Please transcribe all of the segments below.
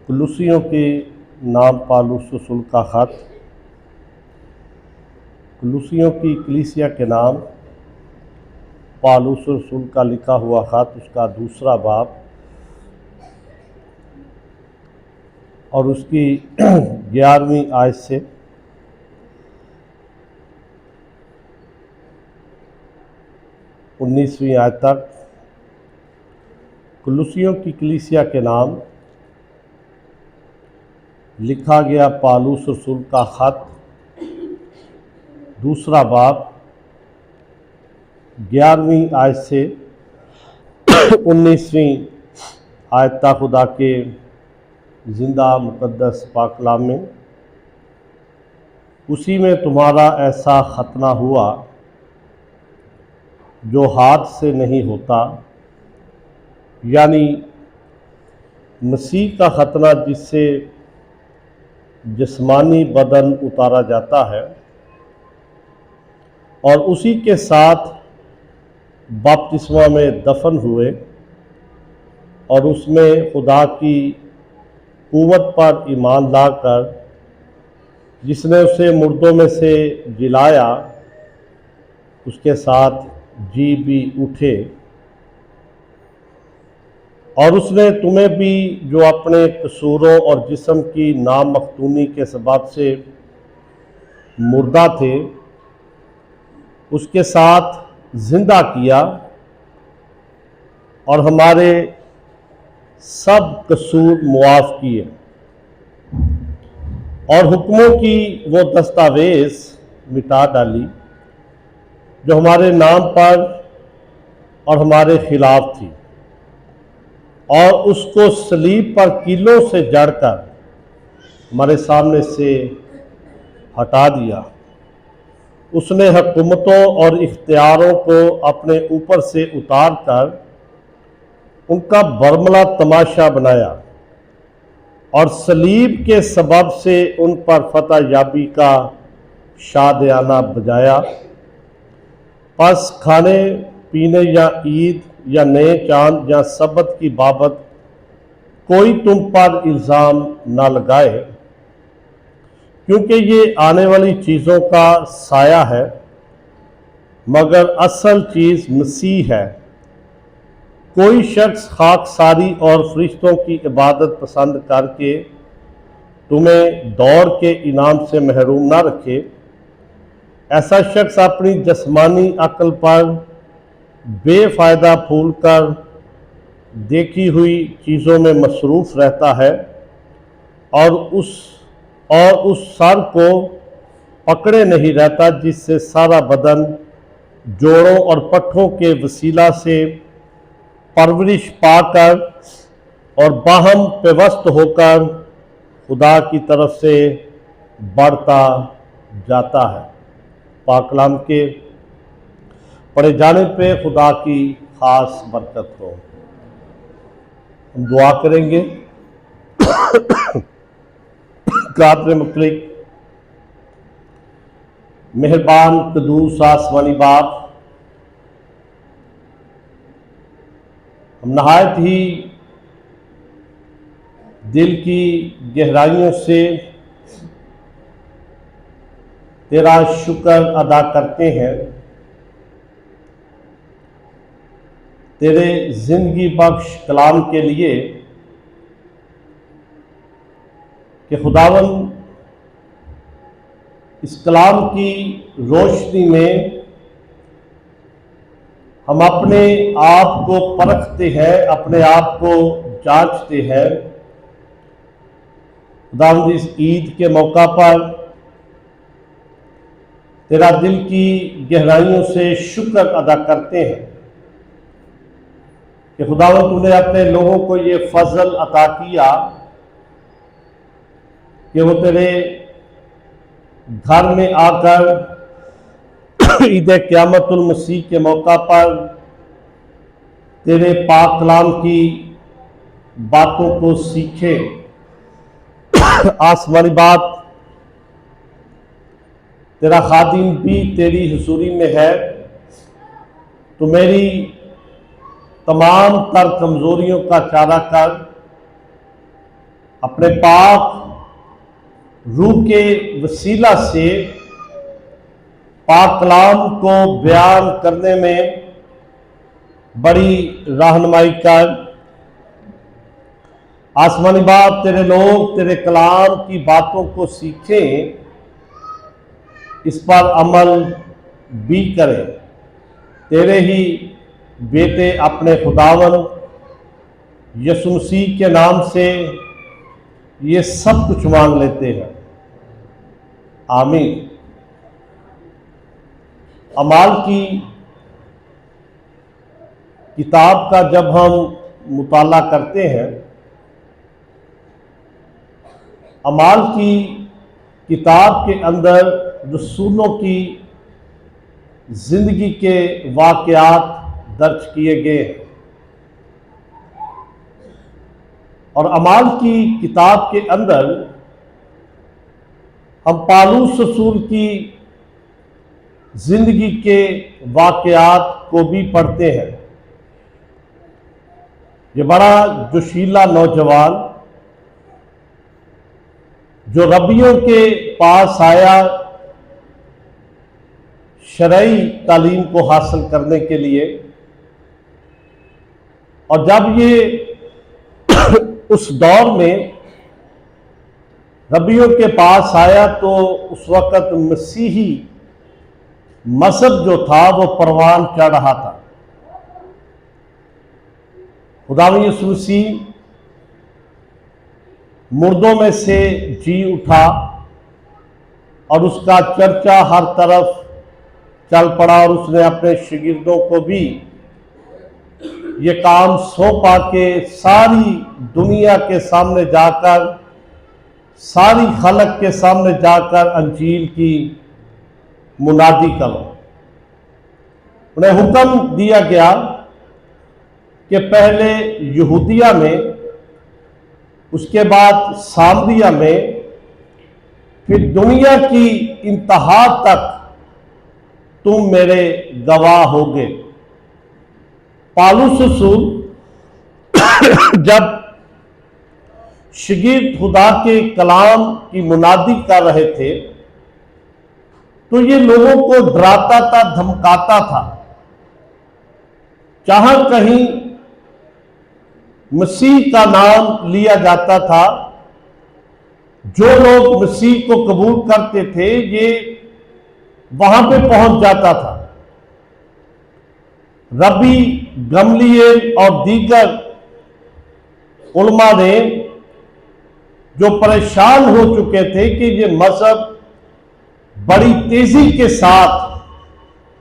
कुलूसियों के नाम पालूस रसूल का ख़त। कुलूसियों की कलीसिया के नाम पालूस रसूल का लिखा हुआ ख़त, उसका दूसरा बाब और उसकी 11वीं आयत से 19वीं आयत तक। कुलूसियों की कलीसिया के नाम लिखा गया पालूस रसूल का ख़त, दूसरा बाब 11वीं आयत से 19वीं आयत तक खुदा के ज़िंदा मुक़द्दस पाक कलाम में। उसी में तुम्हारा ऐसा खतना हुआ जो हाथ से नहीं होता, यानी मसीह का खतना जिससे जिस्मानी बदन उतारा जाता है, और उसी के साथ बपतिस्मा में दफन हुए और उसमें खुदा की कुव्वत पर ईमान लाकर जिसने उसे मुर्दों में से जिलाया, उसके साथ जी भी उठे। और उसने तुम्हें भी जो अपने कसूरों और जिस्म की नामख्तूनी के सबब से मुर्दा थे, उसके साथ जिंदा किया और हमारे सब कसूर मुआफ़ किए, और हुक्मों की वो दस्तावेज मिटा डाली जो हमारे नाम पर और हमारे खिलाफ थी, और उसको सलीब पर कीलों से जड़कर हमारे सामने से हटा दिया। उसने हुकूमतों और इख्तियारों को अपने ऊपर से उतार कर उनका बरमला तमाशा बनाया और सलीब के सबब से उन पर फतह याबी का शादियाना बजाया। बस खाने पीने या ईद या नए चांद या सबत की बाबत कोई तुम पर इल्ज़ाम ना लगाए, क्योंकि ये आने वाली चीज़ों का साया है, मगर असल चीज़ मसीह है। कोई शख्स खाकसारी और फरिश्तों की इबादत पसंद करके तुम्हें दौड़ के इनाम से महरूम ना रखे। ऐसा शख्स अपनी जिस्मानी अक्ल पर बेफ़ायदा फूल कर देखी हुई चीज़ों में मसरूफ़ रहता है और उस सर को पकड़े नहीं रहता जिससे सारा बदन जोड़ों और पट्ठों के वसीला से परवरिश पाकर और बाहम पेवस्त होकर खुदा की तरफ से बढ़ता जाता है। पाक कलाम के पढ़े जाने पे खुदा की खास बरकत हो। हम दुआ करेंगे। कादर मुतलिक मेहरबान कदूस आसमानी बाप, हम नहायत ही दिल की गहराइयों से तेरा शुक्र अदा करते हैं, तेरे जिंदगी बख्श कलाम के लिए कि खुदावन इस कलाम की रोशनी में हम अपने आप को परखते हैं, अपने आप को जांचते हैं। खुदावंद इस ईद के मौका पर तेरा दिल की गहराइयों से शुक्र अदा करते हैं कि खुदावंद तूने अपने लोगों को ये फजल अता किया कि वो तेरे घर में आकर ईद क़यामतुल मसीह के मौका पर तेरे पाक कलाम की बातों को सीखे। आसमानी बात, तेरा खादिम भी तेरी हुजूरी में है, तो मेरी तमाम तर कमज़ोरियों का चारा कर अपने पाक रूह के वसीला से पाक कलाम को बयान करने में बड़ी रहनुमाई कर। आसमानी बाप, तेरे लोग तेरे कलाम की बातों को सीखें, इस पर अमल भी करें। तेरे ही बेटे अपने खुदावन यीशु मसीह के नाम से ये सब कुछ मांग लेते हैं, आमीन। अमाल की किताब का जब हम मुताला करते हैं, अमाल की किताब के अंदर रसूलों की जिंदगी के वाकयात दर्ज किए गए हैं और अमाल की किताब के अंदर हम पौलुस रसूल की जिंदगी के वाकयात को भी पढ़ते हैं। ये बड़ा जोशीला नौजवान जो रब्बियों के पास आया शरई तालीम को हासिल करने के लिए, और जब ये उस दौर में रब्बियों के पास आया तो उस वक़्त मसीही मजहब जो था वो परवान चढ़ रहा था। खुदावंद यीशु मसीह मुर्दों में से जी उठा और उसका चर्चा हर तरफ चल पड़ा और उसने अपने शागिर्दों को भी ये काम सौंपा के सारी दुनिया के सामने जाकर, सारी खलक के सामने जाकर अंजील की मुनादी करो। उन्हें हुक्म दिया गया कि पहले यहूदिया में, उसके बाद सामरिया में, फिर दुनिया की इंतहा तक तुम मेरे गवाह होगे। पौलुस रसूल जब शागिर्द खुदा के कलाम की मुनादी कर रहे थे तो ये लोगों को डराता था, धमकाता था। जहां कहीं मसीह का नाम लिया जाता था, जो लोग मसीह को कबूल करते थे ये वहां पे पहुंच जाता था। रब्बी गमलीएल और दीगर उलमा ने जो परेशान हो चुके थे कि ये मजहब बड़ी तेजी के साथ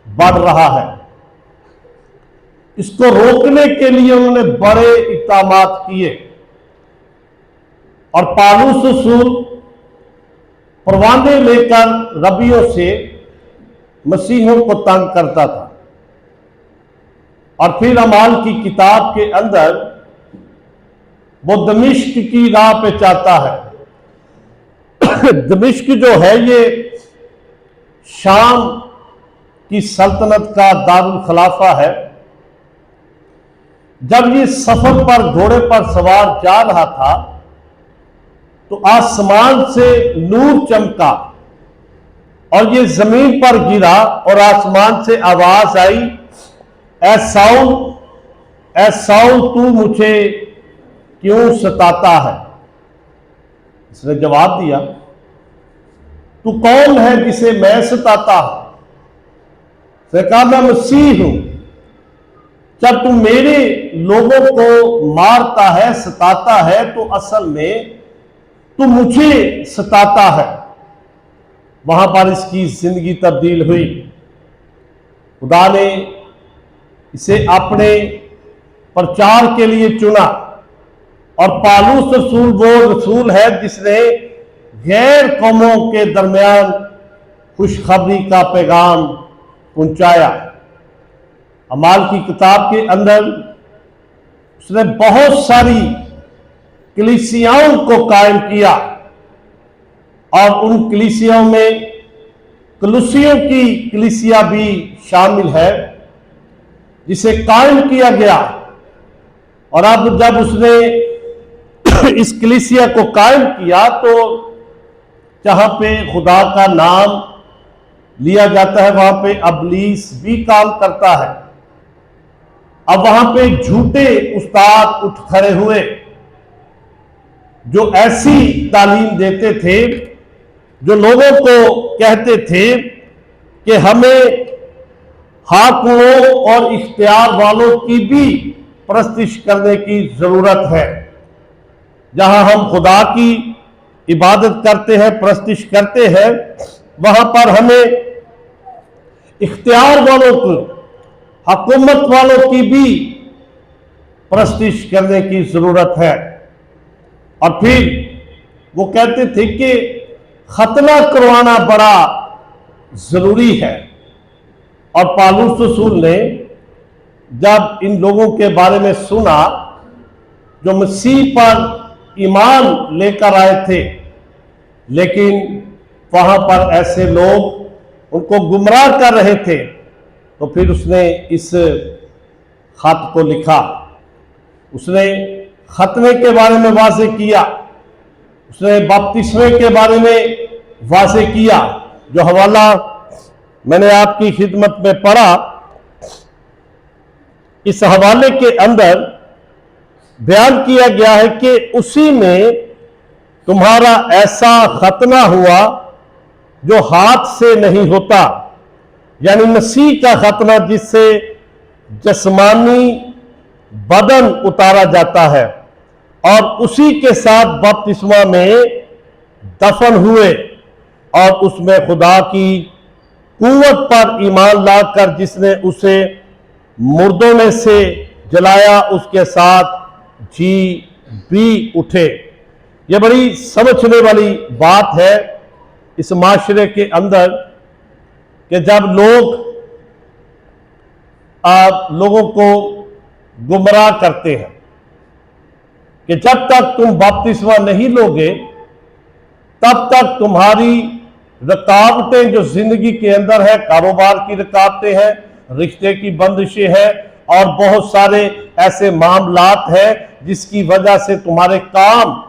बढ़ रहा है, इसको रोकने के लिए उन्होंने बड़े इक़दामात किए और पौलुस रसूल परवाने लेकर रब्बियों से मसीहों को तंग करता था। और फिर अमाल की किताब के अंदर वो दमिश्क की राह पे जाता है। दमिश्क जो है ये शाम की सल्तनत का दारुल खिलाफा है। जब ये सफर पर घोड़े पर सवार जा रहा था तो आसमान से नूर चमका और ये जमीन पर गिरा और आसमान से आवाज आई, ऐ साउल तू मुझे क्यों सताता है। इसने जवाब दिया, तू कौन है जिसे मैं सताता हूं। उसने कहा, मैं मसीह हूं। जब तू मेरे लोगों को मारता है, सताता है, तो असल में तू मुझे सताता है। वहां पर इसकी जिंदगी तब्दील हुई। खुदा ने इसे अपने प्रचार के लिए चुना और पौलुस रसूल वो रसूल है जिसने गैर कौमों के दरमियान खुशखबरी का पैगाम पहुंचाया। अमाल की किताब के अंदर उसने बहुत सारी कलीसियाओं को कायम किया और उन कलीसियाओं में कलुसियों की कलीसिया भी शामिल है जिसे कायम किया गया। और अब जब उसने इस कलीसिया को कायम किया, तो जहां पे खुदा का नाम लिया जाता है वहां पे अबलीस भी काम करता है। अब वहां पे झूठे उस्ताद उठ खड़े हुए जो ऐसी तालीम देते थे, जो लोगों को कहते थे कि हमें हाकिमों और इख्तियार वालों की भी परस्तिश करने की जरूरत है। जहां हम खुदा की इबादत करते हैं, परस्तिश करते हैं, वहां पर हमें इख्तियार वालों की, हुकूमत वालों की भी परस्तिश करने की जरूरत है। और फिर वो कहते थे कि खतना करवाना बड़ा जरूरी है। और पौलुस रसूल ने जब इन लोगों के बारे में सुना जो मसीह पर ईमान लेकर आए थे, लेकिन वहां पर ऐसे लोग उनको गुमराह कर रहे थे, तो फिर उसने इस खत को लिखा। उसने खतने के बारे में वाजे किया, उसने बपतिस्मे के बारे में वाजे किया। जो हवाला मैंने आपकी खिदमत में पढ़ा, इस हवाले के अंदर बयान किया गया है कि उसी में तुम्हारा ऐसा खतना हुआ जो हाथ से नहीं होता, यानी मसीह का खतना जिससे जिस्मानी बदन उतारा जाता है, और उसी के साथ बपतिस्मा में दफन हुए और उसमें खुदा की कुव्वत पर ईमान लाकर जिसने उसे मुर्दों में से जलाया, उसके साथ जी भी उठे। यह बड़ी समझने वाली बात है इस माशरे के अंदर कि जब लोगों को गुमराह करते हैं कि जब तक तुम बपतिस्मा नहीं लोगे तब तक तुम्हारी रुकावटें जो जिंदगी के अंदर है, कारोबार की रुकावटें हैं, रिश्ते की बंदिशें हैं, और बहुत सारे ऐसे मामलात हैं जिसकी वजह से तुम्हारे काम